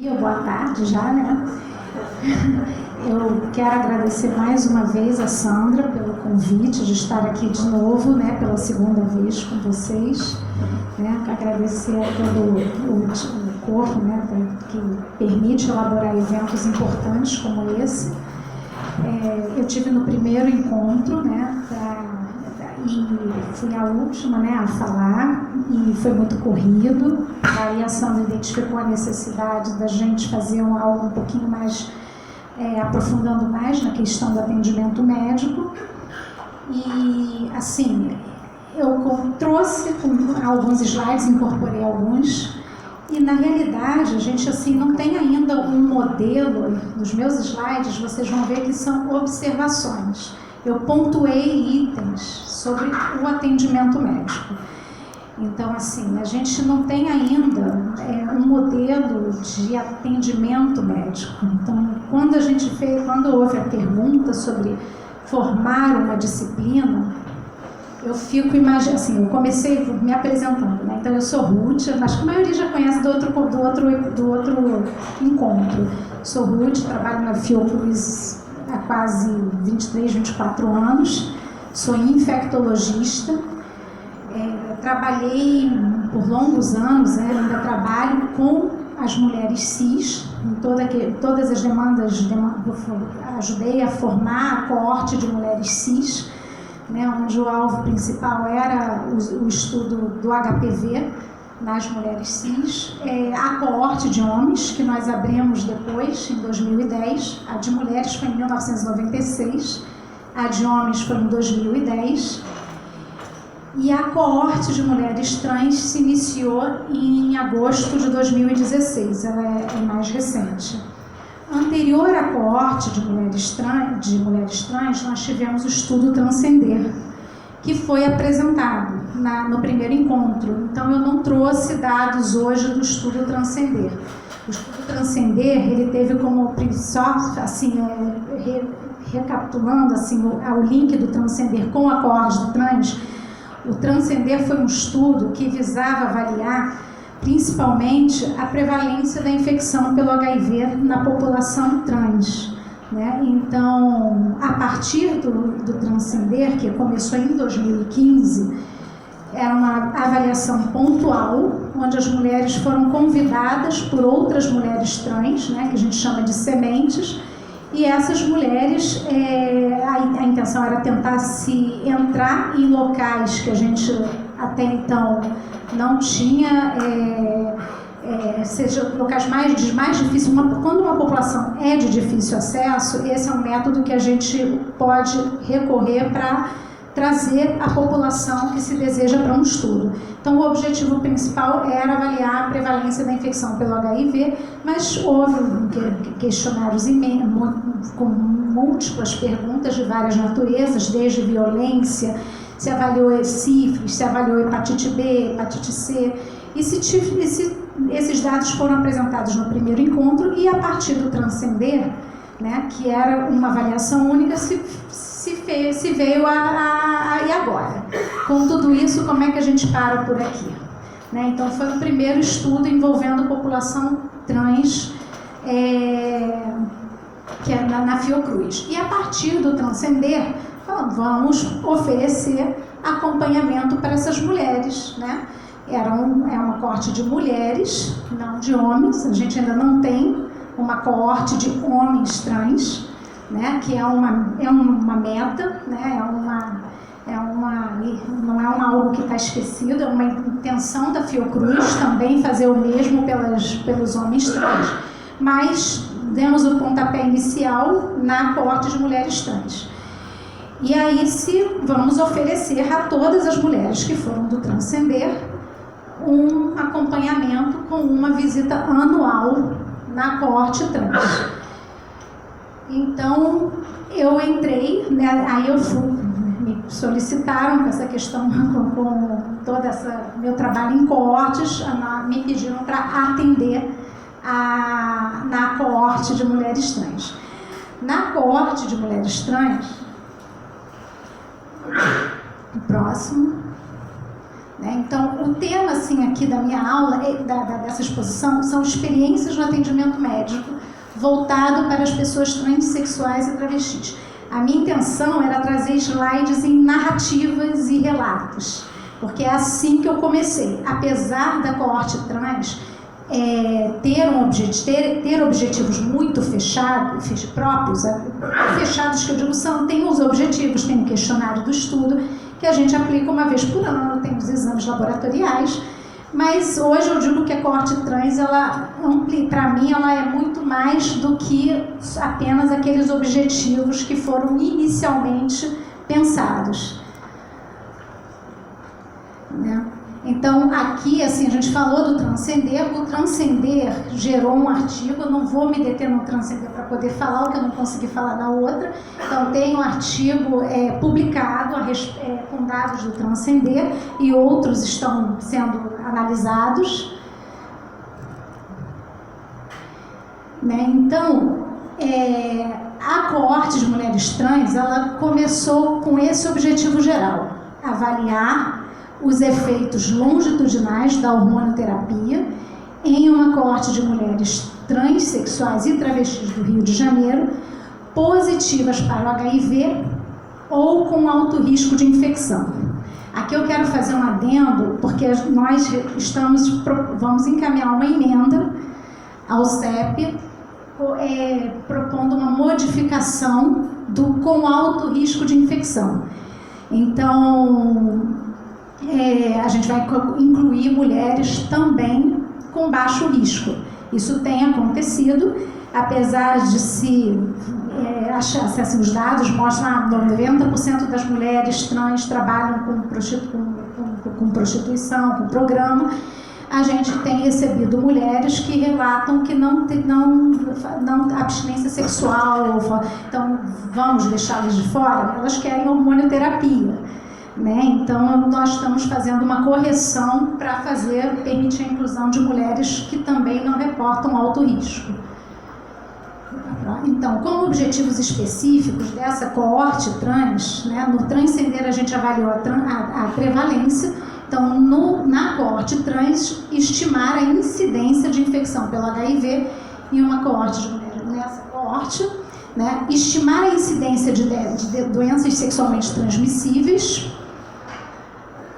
Boa tarde já, né? Eu quero agradecer mais uma vez a Sandra pelo convite de estar aqui de novo, né, pela segunda vez com vocês, né? Agradecer a todo o corpo, né, que permite elaborar eventos importantes como esse. Eu tive no primeiro encontro, né, e fui a última, né, a falar, e foi muito corrido. Aí a Sandra identificou a necessidade da gente fazer algo um pouquinho mais, aprofundando mais na questão do atendimento médico. E, assim, eu trouxe alguns slides, incorporei alguns, e na realidade a gente, assim, não tem ainda um modelo. Nos meus slides vocês vão ver que são observações. Eu pontuei itens sobre o atendimento médico. Então, assim, a gente não tem ainda um modelo de atendimento médico. Então, quando houve a pergunta sobre formar uma disciplina, eu fico imaginando, assim, eu comecei me apresentando, né? Então, eu sou Ruth, acho que a maioria já conhece do outro encontro. Sou Ruth, trabalho na Fiocruz há quase 23, 24 anos, sou infectologista, trabalhei por longos anos, ainda trabalho com as mulheres cis, em todas as demandas, ajudei a formar a coorte de mulheres cis, né, onde o alvo principal era o estudo do HPV nas mulheres cis, a coorte de homens, que nós abrimos depois, em 2010, a de mulheres foi em 1996, a de homens foi em 2010, e a coorte de mulheres trans se iniciou em agosto de 2016, ela é mais recente. Anterior à coorte de mulheres trans, nós tivemos o estudo Transcender, que foi apresentado no primeiro encontro. Então, eu não trouxe dados hoje do estudo Transcender. O estudo Transcender, ele teve como, só assim, recapitulando assim, o link do Transcender com a coorte do trans. O Transcender foi um estudo que visava avaliar principalmente a prevalência da infecção pelo HIV na população trans, né? Então, a partir do Transcender, que começou em 2015, era uma avaliação pontual, onde as mulheres foram convidadas por outras mulheres trans, né, que a gente chama de sementes, e essas mulheres, a intenção era tentar se entrar em locais que a gente até então não tinha, seja locais mais difíceis. Quando uma população é de difícil acesso, esse é um método que a gente pode recorrer para trazer a população que se deseja para um estudo. Então, o objetivo principal era avaliar a prevalência da infecção pelo HIV, mas houve questionários com múltiplas perguntas de várias naturezas, desde violência, se avaliou sífilis, se avaliou hepatite B, hepatite C, e esses dados foram apresentados no primeiro encontro, e a partir do Transcender, né, que era uma avaliação única, se veio e agora? Com tudo isso, como é que a gente para por aqui? Né? Então, foi o primeiro estudo envolvendo a população trans, que é na Fiocruz. E a partir do Transcender, vamos oferecer acompanhamento para essas mulheres, né? É uma coorte de mulheres, não de homens. A gente ainda não tem uma coorte de homens trans, né, que é uma meta, né, não é algo que está esquecido, é uma intenção da Fiocruz também fazer o mesmo pelos homens trans. Mas demos o pontapé inicial na coorte de mulheres trans. E aí vamos oferecer a todas as mulheres que foram do Transcender um acompanhamento com uma visita anual na coorte trans. Então, eu entrei, né, aí me solicitaram com essa questão, com todo meu trabalho em coortes, me pediram para atender na coorte de mulheres trans. Na coorte de mulheres trans, o próximo, né, então, o tema assim, aqui da minha aula, dessa exposição, são experiências no atendimento médico voltado para as pessoas transexuais e travestis. A minha intenção era trazer slides em narrativas e relatos, porque é assim que eu comecei. Apesar da coorte trans ter objetivos muito fechados, próprios, fechados que eu digo tem os objetivos, tem o questionário do estudo, que a gente aplica uma vez por ano, tem os exames laboratoriais, mas hoje eu digo que a coorte trans, para mim, ela é muito mais do que apenas aqueles objetivos que foram inicialmente pensados, né? Então, aqui, assim, a gente falou do transcender. O transcender gerou um artigo, eu não vou me deter no transcender para poder falar o que eu não consegui falar na outra. Então, tem um artigo publicado com dados do transcender e outros estão sendo analisados, né? Então, a coorte de mulheres trans, ela começou com esse objetivo geral: avaliar os efeitos longitudinais da hormonoterapia em uma coorte de mulheres transexuais e travestis do Rio de Janeiro, positivas para o HIV ou com alto risco de infecção. Aqui eu quero fazer um adendo, porque nós vamos encaminhar uma emenda ao CEP, propondo uma modificação do com alto risco de infecção. Então, a gente vai incluir mulheres também com baixo risco. Isso tem acontecido, apesar de assim, os dados mostram que 90% das mulheres trans trabalham com prostituição, com programa. A gente tem recebido mulheres que relatam que não abstinência sexual, então vamos deixá-las de fora, elas querem hormonioterapia, né? Então nós estamos fazendo uma correção para permitir a inclusão de mulheres que também não reportam alto risco. Então, como objetivos específicos dessa coorte trans, né, no transcender a gente avaliou a prevalência. Então, na coorte trans, estimar a incidência de infecção pelo HIV em uma coorte de mulheres. Nessa coorte, né, estimar a incidência de doenças sexualmente transmissíveis.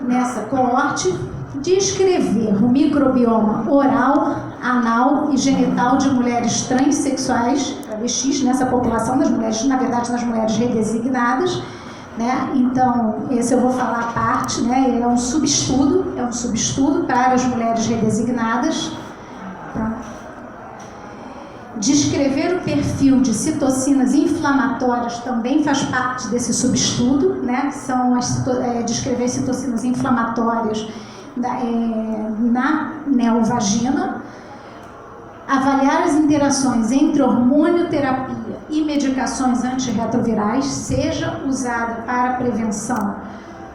Nessa coorte, descrever o microbioma oral, anal e genital de mulheres transexuais, travestis, nessa população das mulheres, na verdade, das mulheres redesignadas, né? Então, esse eu vou falar à parte, né? Ele é um subestudo para as mulheres redesignadas. Descrever o perfil de citocinas inflamatórias também faz parte desse subestudo, né? São descrever citocinas inflamatórias na neovagina. Avaliar as interações entre hormonioterapia e medicações antirretrovirais, seja usada para prevenção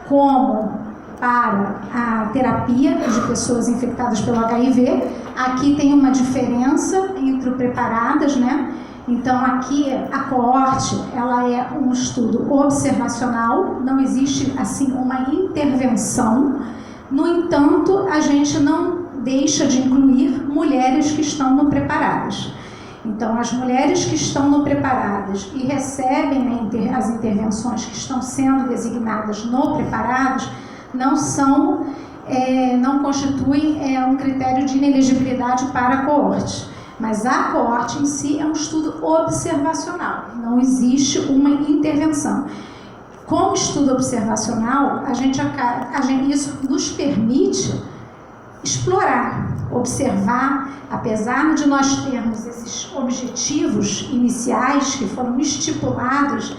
como para a terapia de pessoas infectadas pelo HIV. Aqui tem uma diferença entre preparadas, né? Então aqui a coorte, ela é um estudo observacional, não existe assim uma intervenção. No entanto, a gente não deixa de incluir mulheres que estão no preparadas. Então, as mulheres que estão no preparadas e recebem as intervenções que estão sendo designadas no preparadas não constituem um critério de inelegibilidade para a coorte. Mas a coorte em si é um estudo observacional, não existe uma intervenção. Como estudo observacional, isso nos permite explorar, observar, apesar de nós termos esses objetivos iniciais que foram estipulados,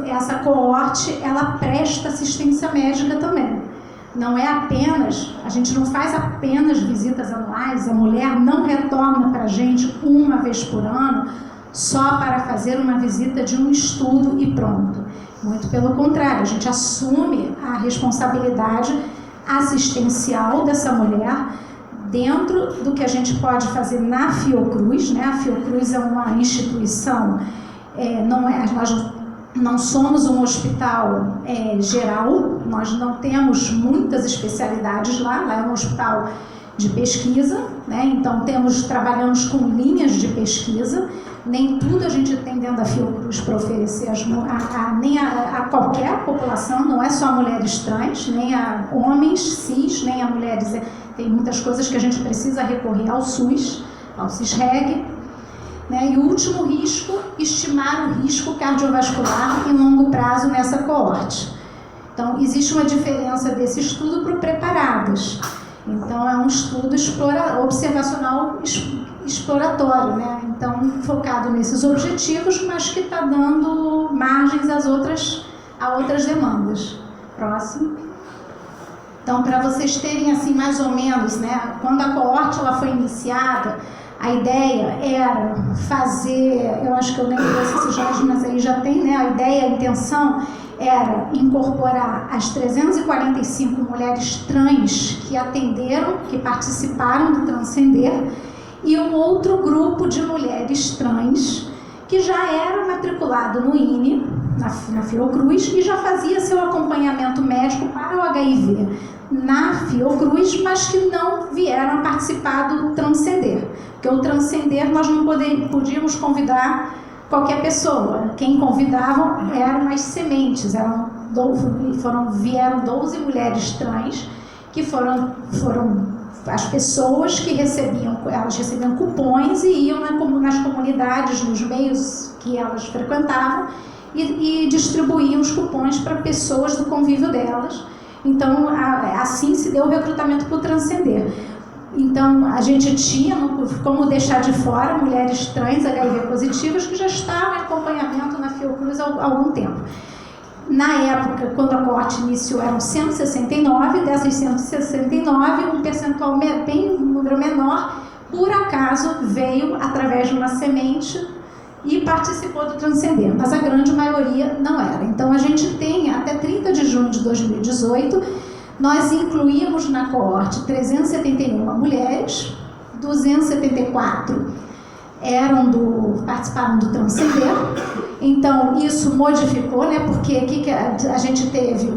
essa coorte, ela presta assistência médica também. Não é apenas, a gente não faz apenas visitas anuais, a mulher não retorna para a gente uma vez por ano só para fazer uma visita de um estudo e pronto. Muito pelo contrário, a gente assume a responsabilidade assistencial dessa mulher dentro do que a gente pode fazer na Fiocruz, né? A Fiocruz é uma instituição, nós não somos um hospital geral, nós não temos muitas especialidades lá é um hospital de pesquisa, né? Então trabalhamos com linhas de pesquisa, nem tudo a gente tem dentro da Fiocruz para oferecer nem a qualquer população, não é só mulheres trans, nem a homens cis, nem a mulheres, tem muitas coisas que a gente precisa recorrer ao SUS, ao CISREG, né? E o último risco, estimar o risco cardiovascular em longo prazo nessa coorte. Então existe uma diferença desse estudo para o preparadas. Então, é um estudo observacional exploratório, né? Então, focado nesses objetivos, mas que está dando margens a outras demandas. Próximo. Então, para vocês terem, assim, mais ou menos, né? Quando a coorte ela foi iniciada, a ideia era fazer, eu acho que eu lembro desse Jorge, mas aí já tem, né? A ideia, a intenção era incorporar as 345 mulheres trans que atenderam, que participaram do Transcender, e um outro grupo de mulheres trans que já era matriculado no INE, na Fiocruz, e já fazia seu acompanhamento médico para o HIV na Fiocruz, mas que não vieram participar do Transcender. Porque o Transcender nós não podíamos convidar qualquer pessoa. Quem convidavam eram as sementes, vieram 12 mulheres trans, que foram as pessoas que elas recebiam cupons e iam nas comunidades, nos meios que elas frequentavam e distribuíam os cupons para pessoas do convívio delas. Então, assim se deu o recrutamento para o Transcender. Então, a gente tinha como deixar de fora mulheres trans HIV positivas que já estavam em acompanhamento na Fiocruz há algum tempo. Na época, quando a coorte iniciou, eram 169, dessas 169, um percentual um número menor, por acaso veio através de uma semente e participou do Transcender, mas a grande maioria não era. Então, a gente tem, até 30 de junho de 2018, nós incluímos na coorte 371 mulheres, 274 participaram do Transcender. Então, isso modificou, né? Porque aqui que a gente teve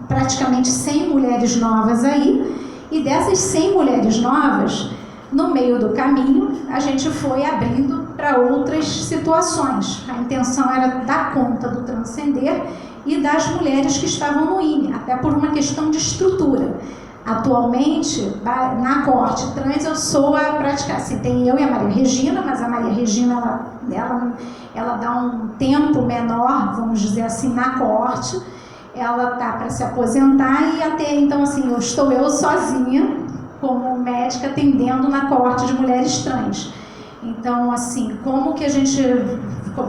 praticamente 100 mulheres novas aí, e dessas 100 mulheres novas, no meio do caminho, a gente foi abrindo para outras situações. A intenção era dar conta do Transcender e das mulheres que estavam no INE, até por uma questão de estrutura. Atualmente, na coorte trans, eu sou a praticar, assim, tem eu e a Maria Regina, mas a Maria Regina, ela dá um tempo menor, vamos dizer assim, na coorte, ela está para se aposentar e até, então, assim, estou eu sozinha, como médica, atendendo na coorte de mulheres trans. Então, assim, como que a gente,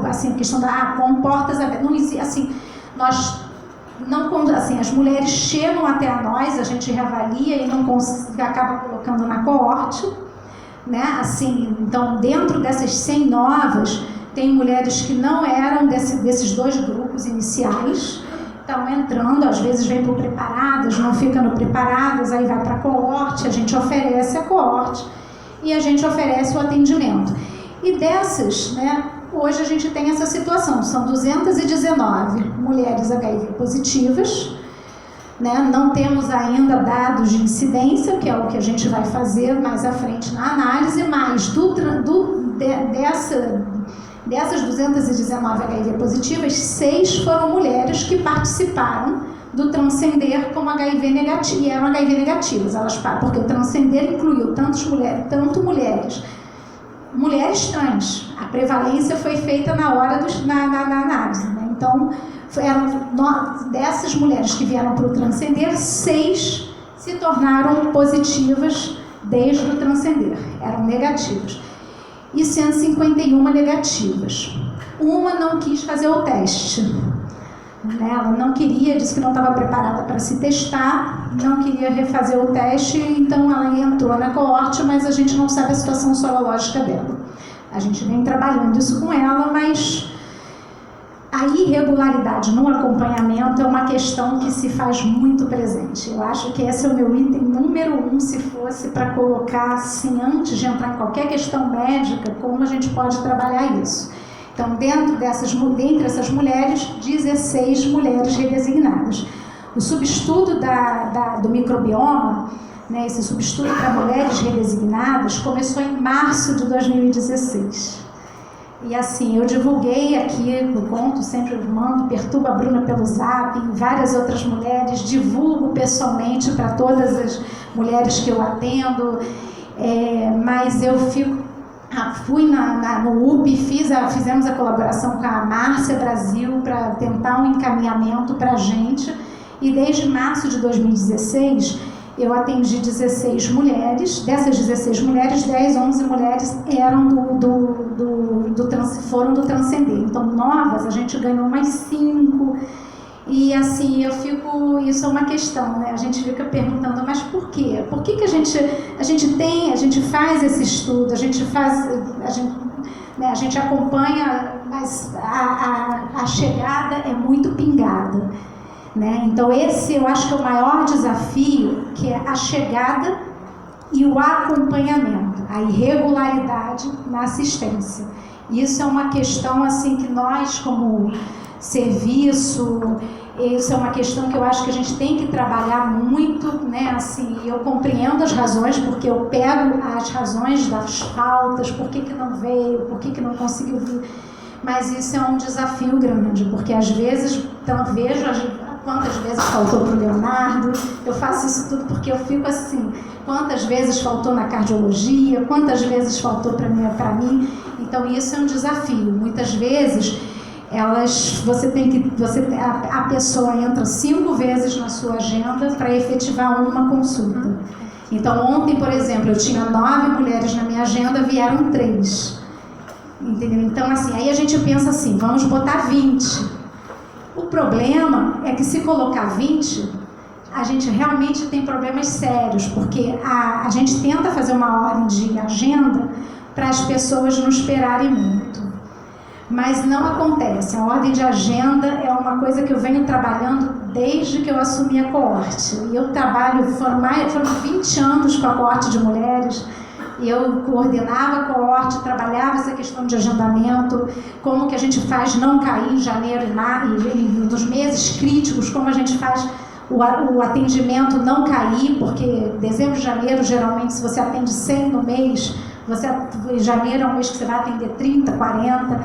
assim, a questão com portas abertas, não existe, assim, nós não, assim, as mulheres chegam até a nós, a gente reavalia e não acaba colocando na coorte, né? Assim, então, dentro dessas 100 novas, tem mulheres que não eram desses dois grupos iniciais, estão entrando, às vezes vem por preparadas, não fica no preparadas, aí vai para a coorte, a gente oferece a coorte e a gente oferece o atendimento. E dessas, né, hoje a gente tem essa situação, são 219 mulheres HIV positivas, né? Não temos ainda dados de incidência, que é o que a gente vai fazer mais à frente na análise, mas dessas 219 HIV positivas, 6 foram mulheres que participaram do Transcender como HIV negativo, e eram HIV negativas, porque o Transcender incluiu tanto mulheres trans. A prevalência foi feita na hora na análise, né? Então, dessas mulheres que vieram para o Transcender, 6 se tornaram positivas desde o Transcender, eram negativas. E 151 negativas. Uma não quis fazer o teste, né? Ela não queria, disse que não estava preparada para se testar, não queria refazer o teste, então ela entrou na coorte, mas a gente não sabe a situação sorológica dela. A gente vem trabalhando isso com ela, mas a irregularidade no acompanhamento é uma questão que se faz muito presente. Eu acho que esse é o meu item número 1, se fosse para colocar assim, antes de entrar em qualquer questão médica, como a gente pode trabalhar isso. Então, dentre essas mulheres, 16 mulheres redesignadas. O subestudo do microbioma, né, esse subestudo para mulheres redesignadas, começou em março de 2016. E assim, eu divulguei aqui no conto, sempre mando, perturbo a Bruna pelo Zap, e várias outras mulheres, divulgo pessoalmente para todas as mulheres que eu atendo, mas eu fui no UP, fizemos a colaboração com a Márcia Brasil para tentar um encaminhamento para a gente, e desde março de 2016 eu atendi 16 mulheres. Dessas 16 mulheres, 11 mulheres eram foram do Transcender. Então, novas, a gente ganhou mais 5. E assim, isso é uma questão, né? A gente fica perguntando, mas por quê? Por que a gente faz esse estudo, a gente acompanha, mas a chegada é muito pingada, né? Então esse eu acho que é o maior desafio, que é a chegada e o acompanhamento, a irregularidade na assistência. Isso é uma questão assim que nós, como serviço, isso é uma questão que eu acho que a gente tem que trabalhar muito, né? Assim, eu compreendo as razões, porque eu pego as razões das faltas, por que não veio, por que não conseguiu vir, mas isso é um desafio grande, porque às vezes eu vejo quantas vezes faltou para o Leonardo, eu faço isso tudo porque eu fico assim, quantas vezes faltou na cardiologia, quantas vezes faltou para mim, então isso é um desafio. Muitas vezes a pessoa entra 5 vezes na sua agenda para efetivar uma consulta. Então ontem, por exemplo, eu tinha 9 mulheres na minha agenda, vieram 3. Entendeu? Então assim, aí a gente pensa assim, vamos botar 20. O problema é que se colocar 20, a gente realmente tem problemas sérios, porque a gente tenta fazer uma ordem de agenda para as pessoas não esperarem muito. Mas não acontece. A ordem de agenda é uma coisa que eu venho trabalhando desde que eu assumi a coorte. E eu trabalho, foram 20 anos com a coorte de mulheres, e eu coordenava a coorte, trabalhava essa questão de agendamento, como que a gente faz não cair em janeiro e nos meses críticos, como a gente faz o atendimento não cair, porque dezembro e janeiro, geralmente, se você atende 100 no mês, janeiro é um mês que você vai atender 30, 40,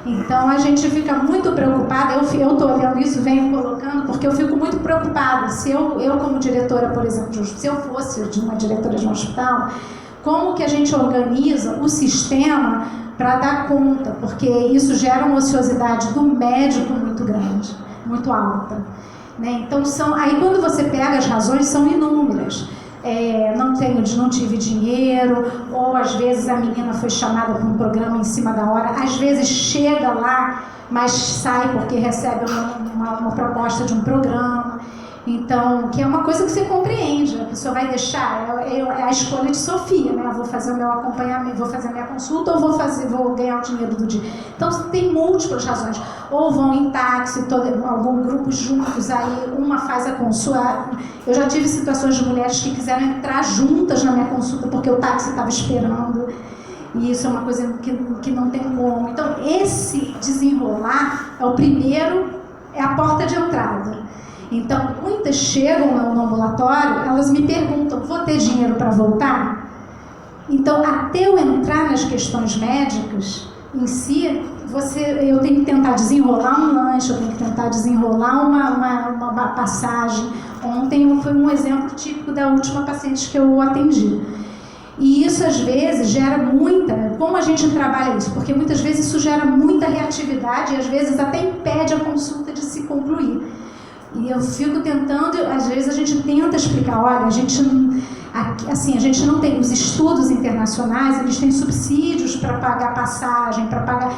então a gente fica muito preocupada. Eu estou olhando isso, venho colocando, porque eu fico muito preocupada. Se eu como diretora, por exemplo, se eu fosse uma diretora de um hospital, como que a gente organiza o sistema para dar conta, porque isso gera uma ociosidade do médico muito grande, muito alta, né? Então aí quando você pega as razões, são inúmeras. Não tive dinheiro, ou às vezes a menina foi chamada para um programa em cima da hora, às vezes chega lá, mas sai porque recebe uma proposta de um programa. Então, que é uma coisa que você compreende, a pessoa vai deixar, é a escolha de Sofia, né? Eu vou fazer o meu acompanhamento, vou fazer a minha consulta ou vou ganhar o dinheiro do dia. Então, tem múltiplas razões. Ou vão em táxi, algum grupo juntos, aí uma faz a consulta. Eu já tive situações de mulheres que quiseram entrar juntas na minha consulta porque o táxi estava esperando. E isso é uma coisa que não tem como. Então, esse desenrolar é a porta de entrada. Então, muitas chegam no ambulatório, elas me perguntam, vou ter dinheiro para voltar? Então, até eu entrar nas questões médicas em si, eu tenho que tentar desenrolar um lanche, eu tenho que tentar desenrolar uma passagem. Ontem foi um exemplo típico da última paciente que eu atendi. E isso, às vezes, gera como a gente trabalha isso? Porque muitas vezes isso gera muita reatividade e, às vezes, até impede a consulta de se concluir. E eu fico tentando, às vezes a gente tenta explicar, olha, a gente não tem, os estudos internacionais, eles têm subsídios para pagar passagem, para pagar,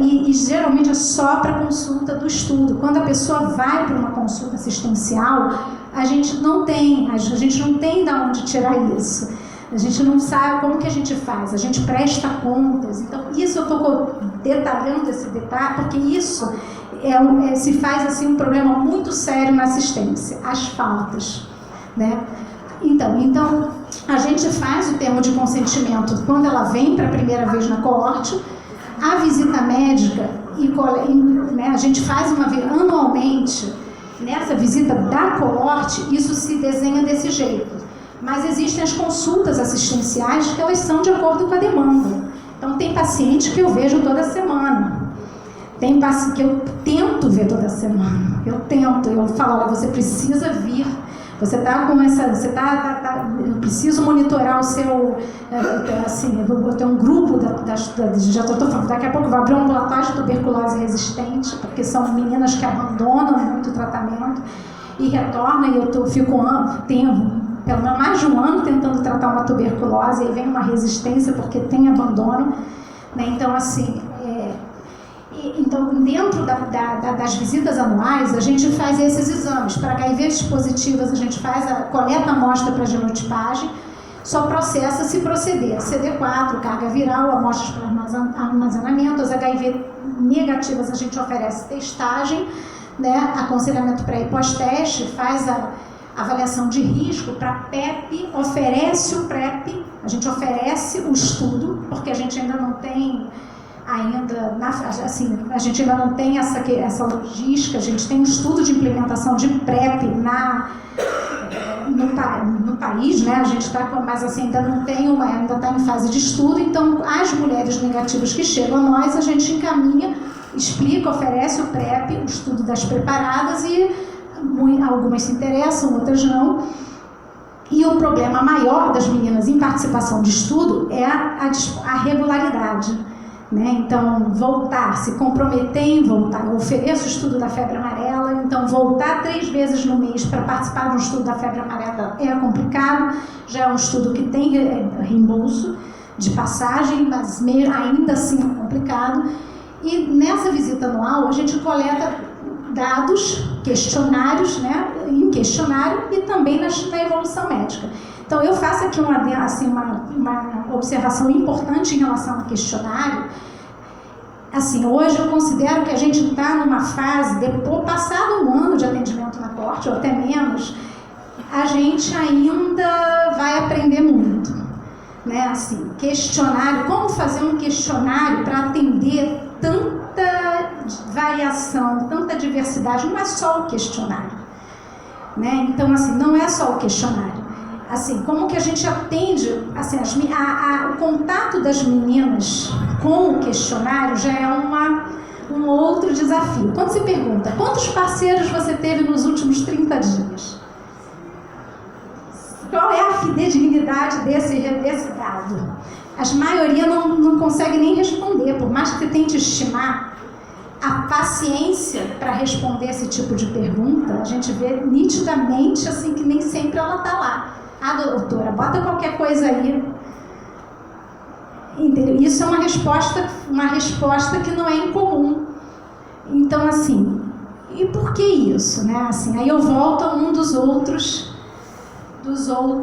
e geralmente é só para consulta do estudo. Quando a pessoa vai para uma consulta assistencial, a gente não tem de onde tirar isso. A gente não sabe como que a gente faz, a gente presta contas. Então, isso eu estou detalhando esse detalhe, porque isso se faz assim um problema muito sério na assistência, as faltas, né? Então, a gente faz o termo de consentimento quando ela vem para a primeira vez na coorte, a visita médica, a gente faz uma vez anualmente, nessa visita da coorte, isso se desenha desse jeito. Mas existem as consultas assistenciais que elas são de acordo com a demanda. Então, tem paciente que eu vejo toda semana. Tem paciente que eu tento ver toda semana. Eu falo, olha, você precisa vir. Você está com essa... eu preciso monitorar o seu... assim, eu tenho um grupo... daqui a pouco vai abrir um ambulatório de tuberculose resistente, porque são meninas que abandonam muito o tratamento e retornam, e eu tenho pelo menos mais de um ano tentando tratar uma tuberculose, e aí vem uma resistência porque tem abandono, né? Então, assim... Então, dentro das visitas anuais, a gente faz esses exames. Para HIVs positivas, a gente coleta a amostra para genotipagem, só processa se proceder. CD4, carga viral, amostras para armazenamento. As HIV negativas, a gente oferece testagem, né, aconselhamento pré e pós-teste, faz a avaliação de risco. Para PrEP, oferece o PrEP, a gente oferece o estudo, porque a gente ainda não tem... a gente ainda não tem essa logística. A gente tem um estudo de implementação de PrEP no país, né? A gente está, mas assim, ainda não tem ainda está em fase de estudo. Então, as mulheres negativas que chegam a nós, a gente encaminha, explica, oferece o PrEP, o estudo das preparadas, e algumas se interessam, outras não. E o problema maior das meninas em participação de estudo é a regularidade. Né? Então, se comprometer em voltar. Eu ofereço o estudo da febre amarela, então voltar 3 vezes no mês para participar de um estudo da febre amarela é complicado. Já é um estudo que tem reembolso de passagem, mas ainda assim é complicado. E nessa visita anual, a gente coleta dados, questionários, né, em questionário, e também na evolução médica. Então, eu faço aqui uma observação importante em relação ao questionário. Assim, hoje eu considero que a gente está numa fase, depois, passado um ano de atendimento na corte, ou até menos, a gente ainda vai aprender muito. Né? Assim, questionário, como fazer um questionário para atender tanta variação, tanta diversidade, não é só o questionário. Né? Então, assim, não é só o questionário. Assim, como que a gente atende, assim, o contato das meninas com o questionário já é um outro desafio. Quando você pergunta, quantos parceiros você teve nos últimos 30 dias? Qual é a fidedigidade desse dado? A maioria não consegue nem responder, por mais que você tente estimar. A paciência para responder esse tipo de pergunta, a gente vê nitidamente assim, que nem sempre ela está lá. Ah, doutora, bota qualquer coisa aí. Entendeu? Isso é uma resposta que não é incomum. Então, assim, e por que isso? Né? Assim, aí eu volto a um dos outros 10, vou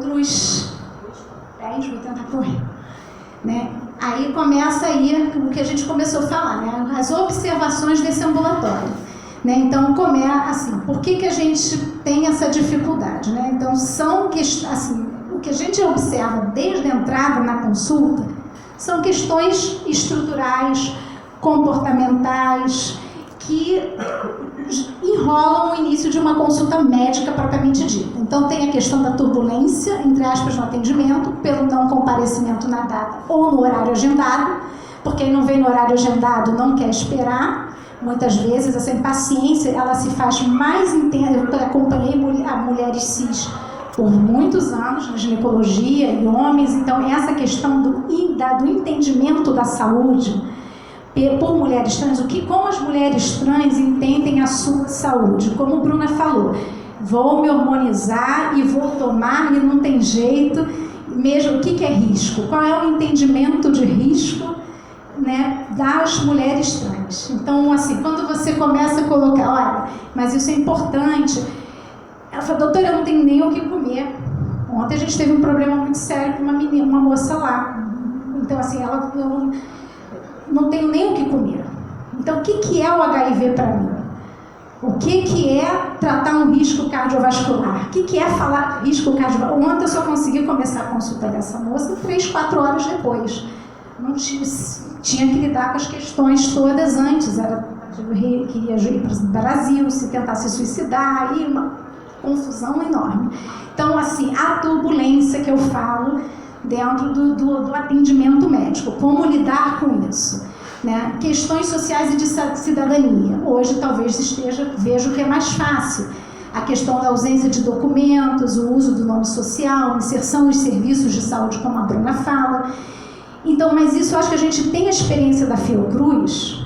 tentar correr. Né? Aí começa aí o que a gente começou a falar, né? As observações desse ambulatório. Né? Então, assim, por que a gente tem essa dificuldade? Né? Então, assim, o que a gente observa desde a entrada na consulta são questões estruturais, comportamentais, que enrolam o início de uma consulta médica propriamente dita. Então, tem a questão da turbulência, entre aspas, no atendimento, pelo não comparecimento na data ou no horário agendado, porque quem não vem no horário agendado não quer esperar. Muitas vezes essa impaciência, ela se faz mais intensa. Eu acompanhei mulheres cis por muitos anos na ginecologia e homens, então essa questão do entendimento da saúde por mulheres trans, como as mulheres trans entendem a sua saúde, como a Bruna falou, vou me hormonizar e vou tomar e não tem jeito, mesmo o que é risco, qual é o entendimento de risco, né, das mulheres trans. Então, assim, quando você começa a colocar, olha, mas isso é importante, ela fala, doutora, eu não tenho nem o que comer. Ontem a gente teve um problema muito sério com uma moça lá. Então, assim, eu não tenho nem o que comer. Então, o que é o HIV para mim? O que é tratar um risco cardiovascular? O que é falar risco cardiovascular? Ontem eu só consegui começar a consulta dessa moça 3, 4 horas depois. Não tinha que lidar com as questões todas antes. Era queria ir para o Brasil, se tentar se suicidar, e uma confusão enorme. Então, assim, a turbulência que eu falo dentro do atendimento médico, como lidar com isso, né? Questões sociais e de cidadania. Hoje, talvez vejo que é mais fácil. A questão da ausência de documentos, o uso do nome social, inserção nos serviços de saúde, como a Bruna fala. Então, mas isso eu acho que a gente tem a experiência da Fiocruz,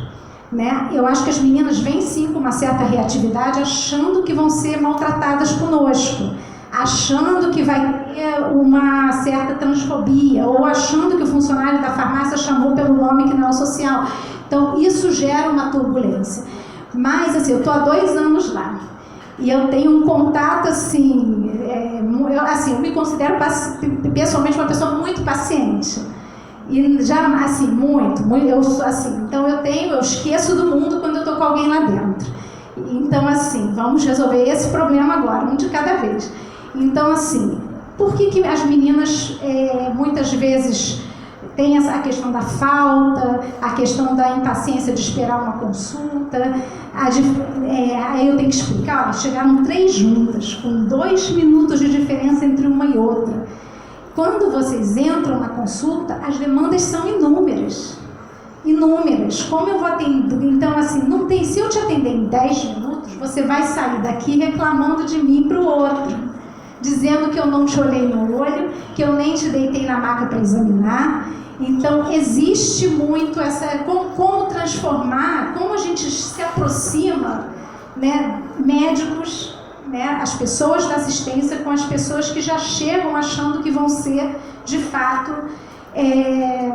né? Eu acho que as meninas vêm sim com uma certa reatividade, achando que vão ser maltratadas conosco, achando que vai ter uma certa transfobia, ou achando que o funcionário da farmácia chamou pelo nome que não é o social. Então, isso gera uma turbulência. Mas, assim, eu estou há 2 anos lá. E eu tenho um contato, assim, eu me considero pessoalmente uma pessoa muito paciente. E já, assim, muito, então eu esqueço do mundo quando eu estou com alguém lá dentro. Então, assim, vamos resolver esse problema agora, um de cada vez. Então, assim, por que as meninas, muitas vezes, tem a questão da falta, a questão da impaciência de esperar uma consulta, aí eu tenho que explicar, olha, chegaram 3 juntas, com 2 minutos de diferença entre uma e outra. Quando vocês entram na consulta, as demandas são inúmeras. Inúmeras. Como eu vou atender? Então, assim, não tem, se eu te atender em 10 minutos, você vai sair daqui reclamando de mim para o outro, dizendo que eu não te olhei no olho, que eu nem te deitei na maca para examinar. Então, existe muito como transformar, como a gente se aproxima, né, médicos, né, as pessoas da assistência com as pessoas que já chegam achando que vão ser, de fato,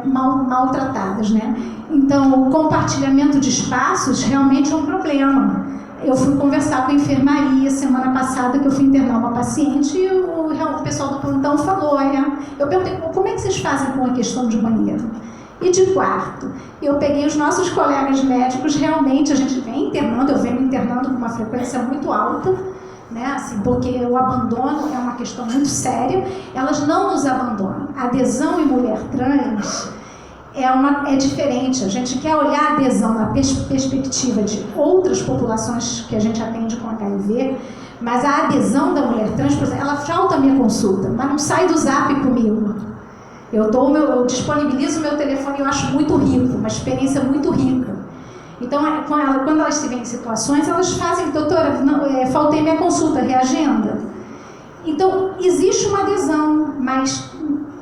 maltratadas, né? Então, o compartilhamento de espaços realmente é um problema. Eu fui conversar com a enfermaria semana passada, que eu fui internar uma paciente, e o pessoal do plantão falou, eu perguntei, como é que vocês fazem com a questão de banheiro? E de quarto? Eu peguei os nossos colegas médicos, realmente a gente vem internando, eu venho internando com uma frequência muito alta, né, assim, porque o abandono é uma questão muito séria, elas não nos abandonam. A adesão em mulher trans é diferente, a gente quer olhar a adesão na perspectiva de outras populações que a gente atende com HIV, mas a adesão da mulher trans, por exemplo, ela falta a minha consulta, mas não sai do Zap comigo. Eu disponibilizo o meu telefone, eu acho muito rico, uma experiência muito rica. Então, quando elas se veem em situações, elas fazem, doutora, faltei minha consulta, reagenda. Então, existe uma adesão, mas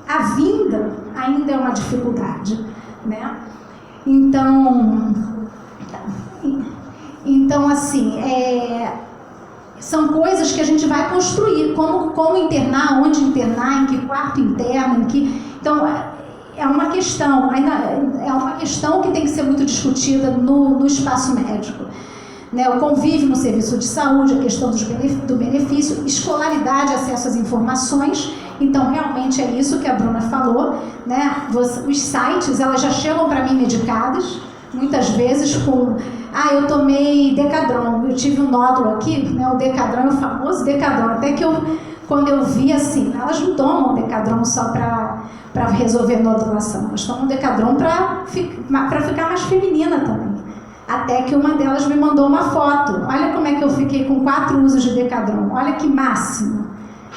a vinda ainda é uma dificuldade, né? Então assim, são coisas que a gente vai construir, como internar, onde internar, em que quarto interna, então é uma questão, que tem que ser muito discutida no espaço médico, né? O convívio no serviço de saúde, a questão do benefício, escolaridade, acesso às informações. Então, realmente é isso que a Bruna falou, né? Os sites, elas já chegam para mim medicadas, muitas vezes com, eu tomei Decadron, eu tive um nódulo aqui, né? O Decadron, o famoso Decadron, até que quando eu vi assim, elas não tomam Decadron só para resolver nodulação, elas tomam Decadron para ficar mais feminina também. Até que uma delas me mandou uma foto, olha como é que eu fiquei com 4 usos de Decadron, olha que máximo.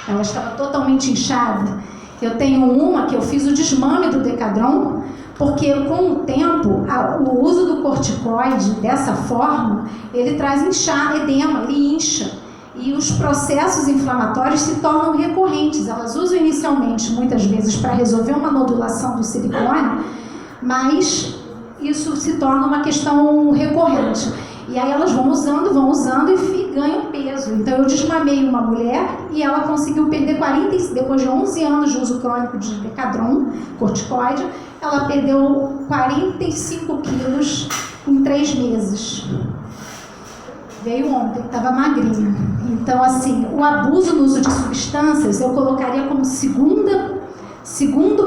Ela estava totalmente inchada. Eu tenho uma que eu fiz o desmame do Decadron, porque com o tempo, o uso do corticoide dessa forma, ele traz edema, ele incha. E os processos inflamatórios se tornam recorrentes. Elas usam inicialmente, muitas vezes, para resolver uma nodulação do silicone, mas isso se torna uma questão recorrente. E aí elas vão usando e ganham peso. Então eu desmamei uma mulher e ela conseguiu perder depois de 11 anos de uso crônico de Decadron, corticoide, ela perdeu 45 quilos em 3 meses. Veio ontem, estava magrinha. Então, assim, o abuso no uso de substâncias eu colocaria como segundo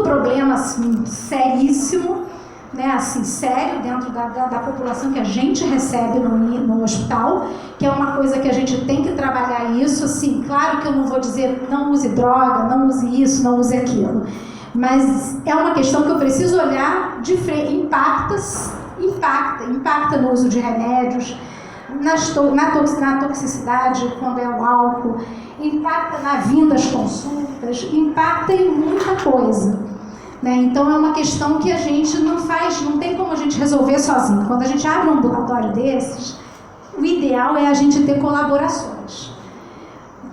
problema, assim, seríssimo, né, assim, sério dentro da população que a gente recebe no hospital, que é uma coisa que a gente tem que trabalhar isso, assim, claro que eu não vou dizer não use droga, não use isso, não use aquilo, mas é uma questão que eu preciso olhar de frente, impacta impacta no uso de remédios, na toxicidade, quando é o álcool, impacta na vinda às consultas, impacta em muita coisa, né? Então é uma questão que a gente não tem como a gente resolver sozinho. Quando a gente abre um ambulatório desses, o ideal é a gente ter colaborações.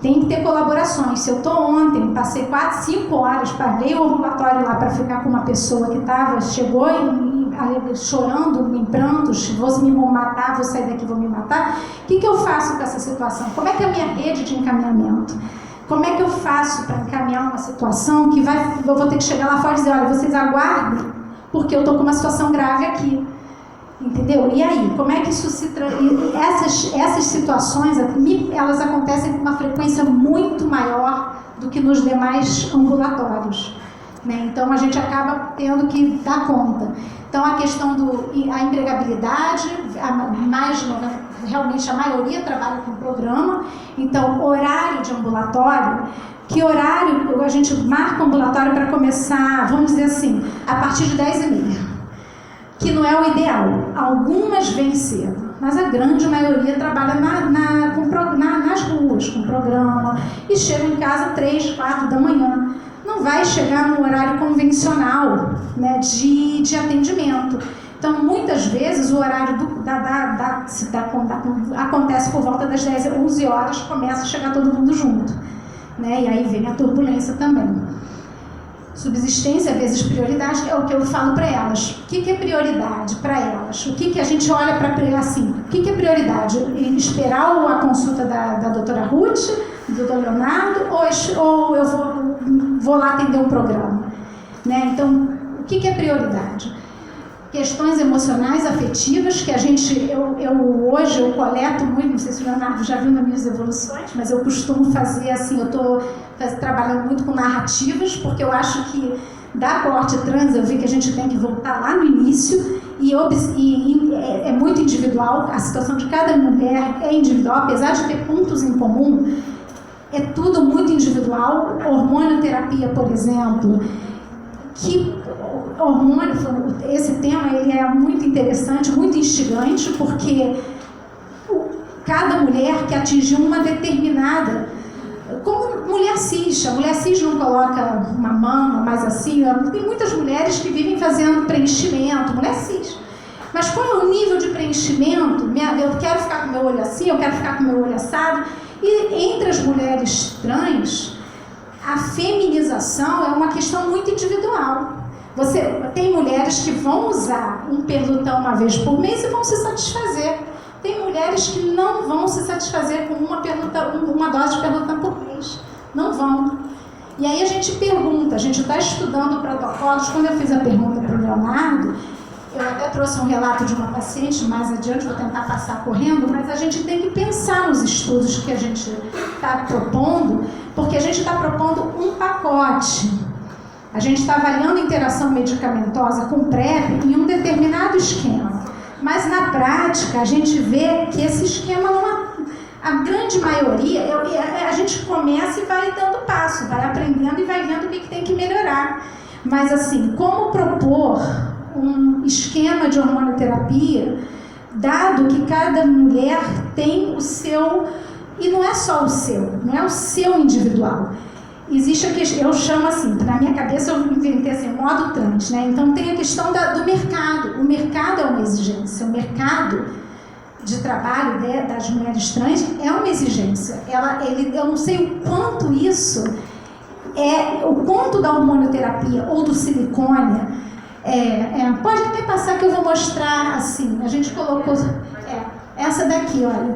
Tem que ter colaborações. Se eu estou ontem, passei 4, 5 horas, paguei o ambulatório lá para ficar com uma pessoa que chegou chorando, em prantos, vou me matar, vou sair daqui, vou me matar, o que eu faço com essa situação? Como é que é a minha rede de encaminhamento? Como é que eu faço para encaminhar uma situação que eu vou ter que chegar lá fora e dizer, olha, vocês aguardem, porque eu estou com uma situação grave aqui. Entendeu? E aí, como é que isso essas situações, elas acontecem com uma frequência muito maior do que nos demais ambulatórios, né? Então, a gente acaba tendo que dar conta. Então, a questão a empregabilidade, realmente a maioria trabalha com programa. Então, horário de ambulatório, que horário a gente marca o ambulatório para começar, vamos dizer assim, a partir de 10h30. Que não é o ideal. Algumas vêm cedo, mas a grande maioria trabalha nas ruas, com programa, e chegam em casa 3, 4 da manhã. Não vai chegar no horário convencional, né, de atendimento. Então, muitas vezes, o horário acontece por volta das 10, 11 horas, começa a chegar todo mundo junto, né, e aí vem a turbulência também. Subsistência, às vezes prioridade, é o que eu falo para elas. O que é prioridade para elas? O que a gente olha para assim? O que é prioridade? Esperar a consulta da doutora Ruth, do doutor Leonardo, ou eu vou lá atender um programa? Né? Então, o que é prioridade? Questões emocionais, afetivas, que hoje eu coleto muito, não sei se o Leonardo já viu nas minhas evoluções, mas eu costumo fazer assim, eu estou trabalhando muito com narrativas, porque eu acho que da corte trans eu vi que a gente tem que voltar lá no início e é muito individual, a situação de cada mulher é individual, apesar de ter pontos em comum, é tudo muito individual. Hormonioterapia, por exemplo, que hormônio, esse tema ele é muito interessante, muito instigante, porque cada mulher que atingiu uma determinada, como mulher cis, a mulher cis não coloca uma mama mais assim, tem muitas mulheres que vivem fazendo preenchimento, mulher cis. Mas qual é o nível de preenchimento? Eu quero ficar com o meu olho assim, eu quero ficar com o meu olho assado. E entre as mulheres trans, a feminização é uma questão muito individual. Você tem mulheres que vão usar um perlutão uma vez por mês e vão se satisfazer. Tem mulheres que não vão se satisfazer com uma dose de perlutão por mês. Não vão. E aí a gente pergunta, a gente está estudando protocolos. Quando eu fiz a pergunta para o Leonardo, eu até trouxe um relato de uma paciente, mais adiante vou tentar passar correndo, mas a gente tem que pensar nos estudos que a gente está propondo, porque a gente está propondo um pacote. A gente está avaliando a interação medicamentosa com PrEP em um determinado esquema. Mas na prática a gente vê que esse esquema, a grande maioria, a gente começa e vai dando passo, vai aprendendo e vai vendo o que tem que melhorar. Mas assim, como propor um esquema de hormonioterapia, dado que cada mulher tem o seu, e não é só o seu, não é o seu individual. Existe a questão, eu chamo assim, na minha cabeça eu inventei assim, modo trans, né? Então tem a questão do mercado. O mercado é uma exigência, o mercado de trabalho das mulheres trans é uma exigência. Eu não sei o quanto isso o quanto da hormonioterapia ou do silicone. Pode até passar que eu vou mostrar assim. A gente colocou essa daqui, olha.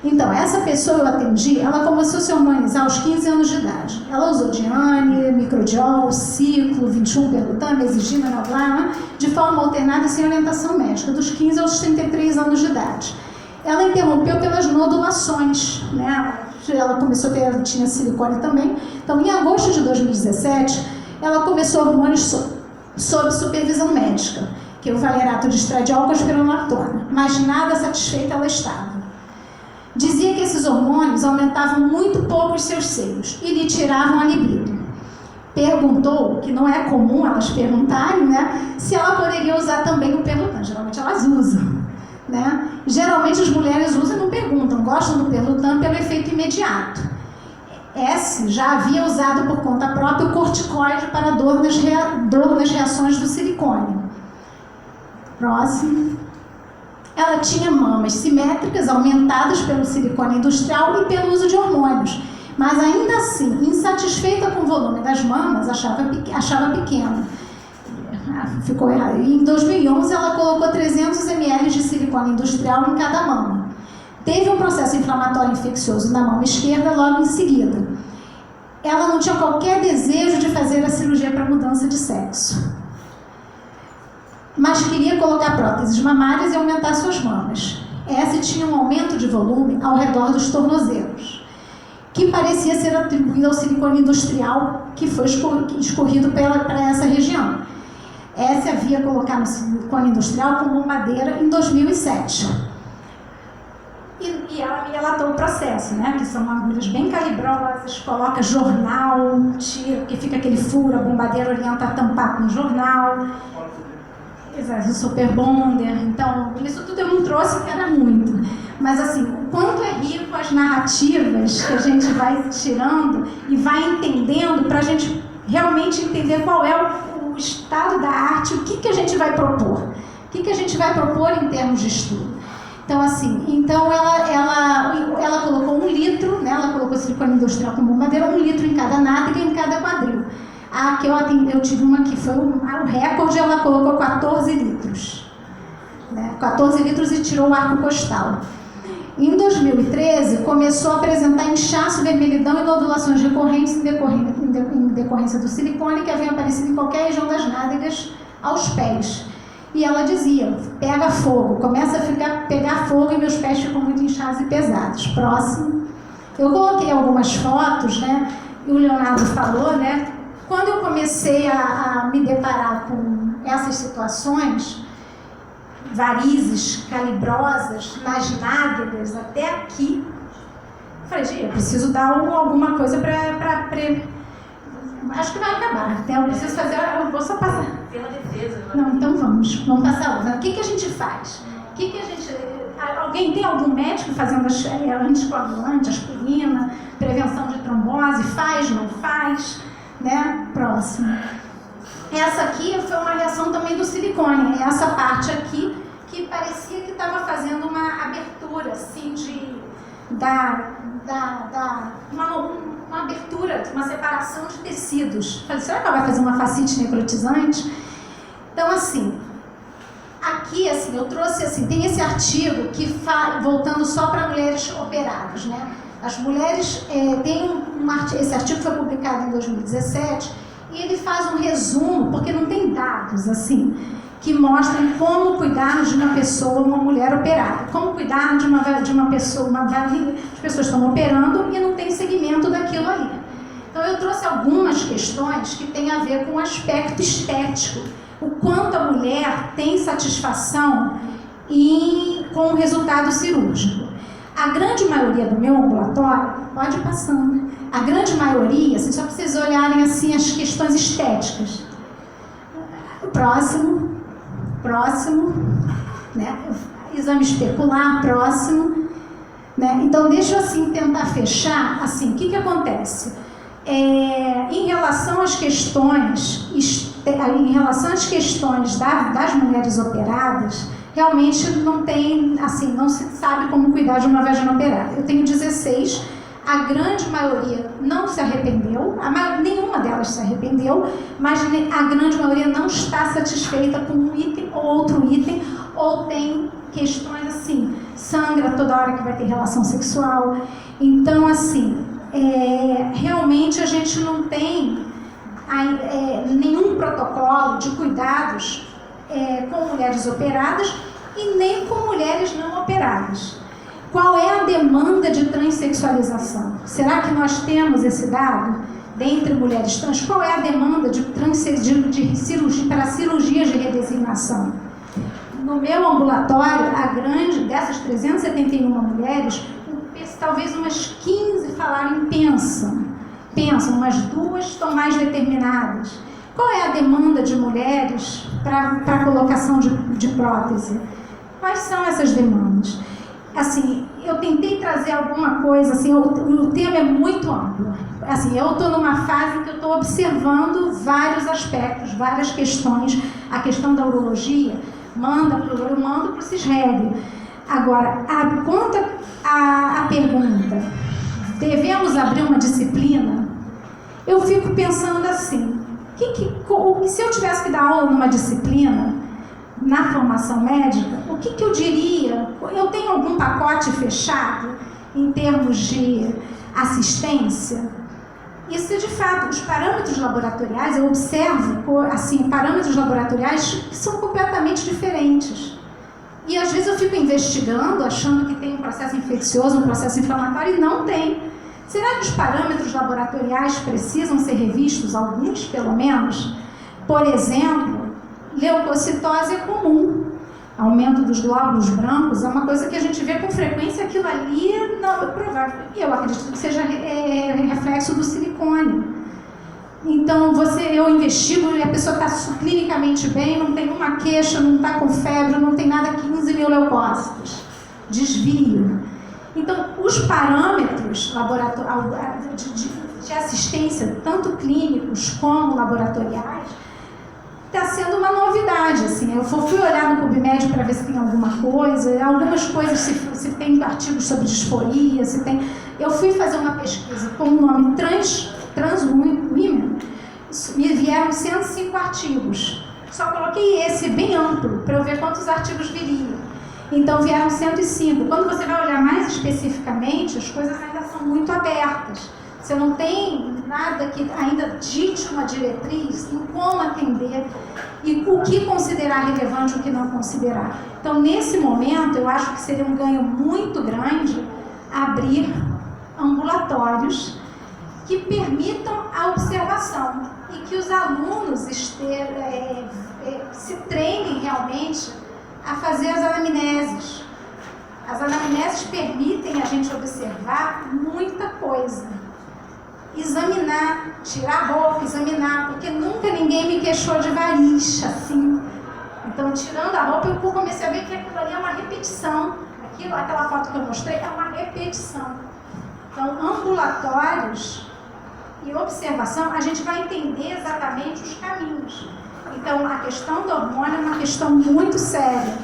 Então, essa pessoa eu atendi, ela começou a se hormonizar aos 15 anos de idade. Ela usou Diane, Microdiol, Ciclo, 21, Perlutan, Mesigina, Navlar, de forma alternada sem orientação médica, dos 15 aos 33 anos de idade. Ela interrompeu pelas nodulações, né? Ela começou a ter, tinha silicone também. Então, em agosto de 2017, ela começou hormônios sob supervisão médica, que é o valerato de estradiol com a espironolactona. Mas nada satisfeita ela estava. Dizia que esses hormônios aumentavam muito pouco os seus seios e lhe tiravam a libido. Perguntou, que não é comum elas perguntarem, né, se ela poderia usar também o Perlutan. mas geralmente elas usam, né? Geralmente as mulheres usam e não perguntam, gostam do Perlutan pelo efeito imediato. S já havia usado por conta própria o corticoide para dor nas reações do silicone. Próximo. Ela tinha mamas simétricas, aumentadas pelo silicone industrial e pelo uso de hormônios, mas ainda assim, insatisfeita com o volume das mamas, achava pequeno. Ficou errado. Em 2011, ela colocou 300 ml de silicone industrial em cada mama. Teve um processo inflamatório infeccioso na mama esquerda logo em seguida. Ela não tinha qualquer desejo de fazer a cirurgia para mudança de sexo, mas queria colocar próteses mamárias e aumentar suas mamas. Essa tinha um aumento de volume ao redor dos tornozelos, que parecia ser atribuído ao silicone industrial que foi escorrido para essa região. Essa havia colocado o silicone industrial como bombadeira em 2007. E ela me relatou o processo, né? Que são agulhas bem calibrosas, coloca jornal, tira, porque fica aquele furo, a bombadeira orienta a tampar com jornal. Exato, super bonder. Então, isso tudo eu não trouxe porque era muito. Mas assim, o quanto é rico as narrativas que a gente vai tirando e vai entendendo para a gente realmente entender qual é o estado da arte, o que a gente vai propor. O que a gente vai propor em termos de estudo. Então, assim, ela colocou 1 litro, né? Ela colocou silicone industrial com bombadeira, 1 litro em cada nádega e em cada quadril. A que eu tive uma que foi o recorde, ela colocou 14 litros. Né? 14 litros e tirou o arco costal. Em 2013, começou a apresentar inchaço, vermelhidão e nodulações recorrentes em decorrência do silicone que havia aparecido em qualquer região das nádegas aos pés. E ela dizia, pega fogo, começa a pegar fogo e meus pés ficam muito inchados e pesados. Próximo. Eu coloquei algumas fotos, né? E o Leonardo falou, né? Quando eu comecei a me deparar com essas situações, varizes calibrosas nas nádegas até aqui, eu falei, gente, eu preciso dar alguma coisa para acho que vai acabar. Eu preciso fazer, eu vou só passar. Pela defesa. Não, então vamos passar outra. O que a gente faz? Alguém tem algum médico fazendo anticoagulante, aspirina, prevenção de trombose? Faz, não faz? Né? Próximo. Essa aqui foi uma reação também do silicone. Essa parte aqui que parecia que estava fazendo uma abertura, assim, uma abertura, uma separação de tecidos. Falei, será que ela vai fazer uma fascite necrotizante? Então, assim, aqui, assim, eu trouxe, assim, tem esse artigo que voltando só para mulheres operadas, né? As mulheres, esse artigo foi publicado em 2017 e ele faz um resumo, porque não tem dados, assim, que mostram como cuidar de uma pessoa, uma mulher operada. Como cuidar de uma pessoa, as pessoas estão operando e não tem segmento daquilo ali. Então eu trouxe algumas questões que têm a ver com o aspecto estético. O quanto a mulher tem satisfação com o resultado cirúrgico. A grande maioria do meu ambulatório, pode ir passando, a grande maioria, assim, só para vocês olharem assim, as questões estéticas. Próximo, né? Exame especular, próximo. Né? Então, deixa eu assim, tentar fechar, assim, o que acontece? Em relação às questões das mulheres operadas, realmente não tem, assim, não se sabe como cuidar de uma vagina operada. Eu tenho 16, a grande maioria não se arrependeu, nenhuma delas se arrependeu, mas a grande maioria não está satisfeita com um item ou outro item, ou tem questões assim, sangra toda hora que vai ter relação sexual. Então, assim, realmente a gente não tem nenhum protocolo de cuidados com mulheres operadas e nem com mulheres não operadas. Qual é a demanda de transexualização? Será que nós temos esse dado dentre mulheres trans? Qual é a demanda de cirurgia para cirurgias de redesignação? No meu ambulatório, dessas 371 mulheres, talvez umas 15 falaram pensam, umas 2 estão mais determinadas. Qual é a demanda de mulheres para a colocação de prótese? Quais são essas demandas? Assim, eu tentei trazer alguma coisa, assim, o tema é muito amplo. Assim, eu estou numa fase em que eu estou observando vários aspectos, várias questões. A questão da urologia, eu mando para o CISREG. Agora, quanto à pergunta, devemos abrir uma disciplina? Eu fico pensando assim, se eu tivesse que dar aula numa disciplina, na formação médica, o que eu diria? Eu tenho algum pacote fechado em termos de assistência? Isso é de fato, os parâmetros laboratoriais, eu observo, assim, parâmetros laboratoriais que são completamente diferentes. E às vezes eu fico investigando, achando que tem um processo infeccioso, um processo inflamatório, e não tem. Será que os parâmetros laboratoriais precisam ser revistos, alguns pelo menos? Por exemplo, leucocitose é comum. Aumento dos glóbulos brancos é uma coisa que a gente vê com frequência, aquilo ali não é provável. E eu acredito que seja reflexo do silicone. Então, eu investigo e a pessoa está clinicamente bem, não tem uma queixa, não está com febre, não tem nada, 15 mil leucócitos. Desvio. Então, os parâmetros de assistência, tanto clínicos como laboratoriais, está sendo uma novidade, assim. Eu fui olhar no PubMed para ver se tem alguma coisa, algumas coisas, se tem artigos sobre disforia, se tem... Eu fui fazer uma pesquisa com o nome Trans Women, me vieram 105 artigos. Só coloquei esse bem amplo, para eu ver quantos artigos viriam. Então vieram 105. Quando você vai olhar mais especificamente, as coisas ainda são muito abertas. Você não tem nada que ainda dite uma diretriz em como atender e o que considerar relevante e o que não considerar. Então, nesse momento, eu acho que seria um ganho muito grande abrir ambulatórios que permitam a observação e que os alunos se treinem realmente a fazer as anamneses. As anamneses permitem a gente observar muita coisa. Examinar, tirar a roupa, examinar, porque nunca ninguém me queixou de variz, assim. Então, tirando a roupa, eu comecei a ver que aquilo ali é uma repetição. Aquela foto que eu mostrei é uma repetição. Então, ambulatórios e observação, a gente vai entender exatamente os caminhos. Então, a questão do hormônio é uma questão muito séria.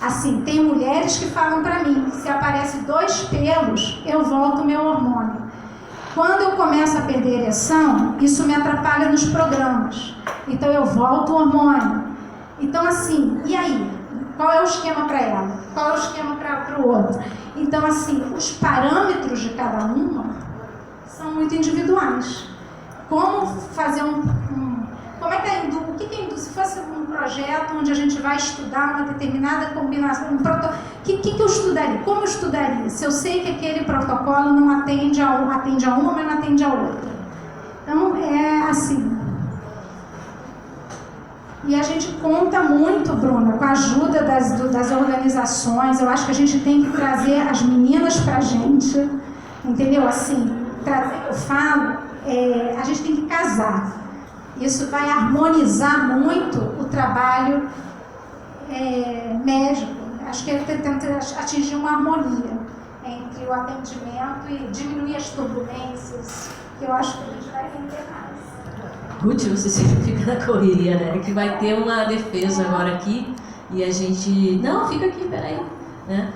Assim, tem mulheres que falam para mim, se aparece 2 pelos, eu volto o meu hormônio. Quando eu começo a perder ereção, isso me atrapalha nos programas. Então, eu volto o hormônio. Então, assim, e aí? Qual é o esquema para ela? Qual é o esquema para o outro? Então, assim, os parâmetros de cada uma são muito individuais. Como fazer como é que a indústria, o que é indústria? Se fosse um projeto onde a gente vai estudar uma determinada combinação, o que eu estudaria? Como eu estudaria? Se eu sei que aquele protocolo não atende a uma, mas não atende a outra. Então, é assim. E a gente conta muito, Bruna, com a ajuda das organizações. Eu acho que a gente tem que trazer as meninas pra gente, entendeu? Assim, eu falo, a gente tem que casar. Isso vai harmonizar muito o trabalho médico. Acho que ele tenta atingir uma harmonia entre o atendimento e diminuir as turbulências, que eu acho que a gente vai render mais. Ruth, você sempre fica na correria, né? Que vai ter uma defesa agora aqui e a gente... Não, fica aqui, peraí. Né?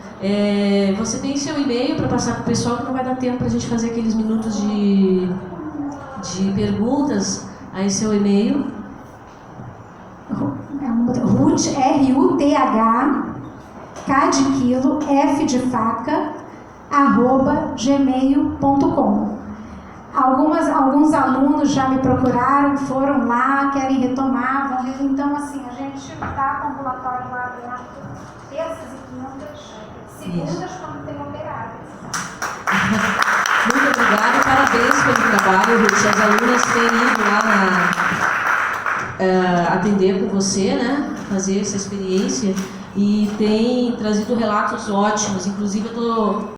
Você tem seu e-mail para passar para o pessoal, que não vai dar tempo para a gente fazer aqueles minutos de perguntas. Aí seu e-mail. Ruth, R-U-T-H, K de quilo, F de faca, @gmail.com. Alguns alunos já me procuraram, foram lá, querem retomar, então assim, a gente está com o ambulatório lá aberto, terças e quintas, segundas quando tem operários. Muito obrigada, parabéns pelo trabalho, Ruth. As alunas têm ido lá atender com você, né? Fazer essa experiência e tem trazido relatos ótimos. Inclusive, eu estou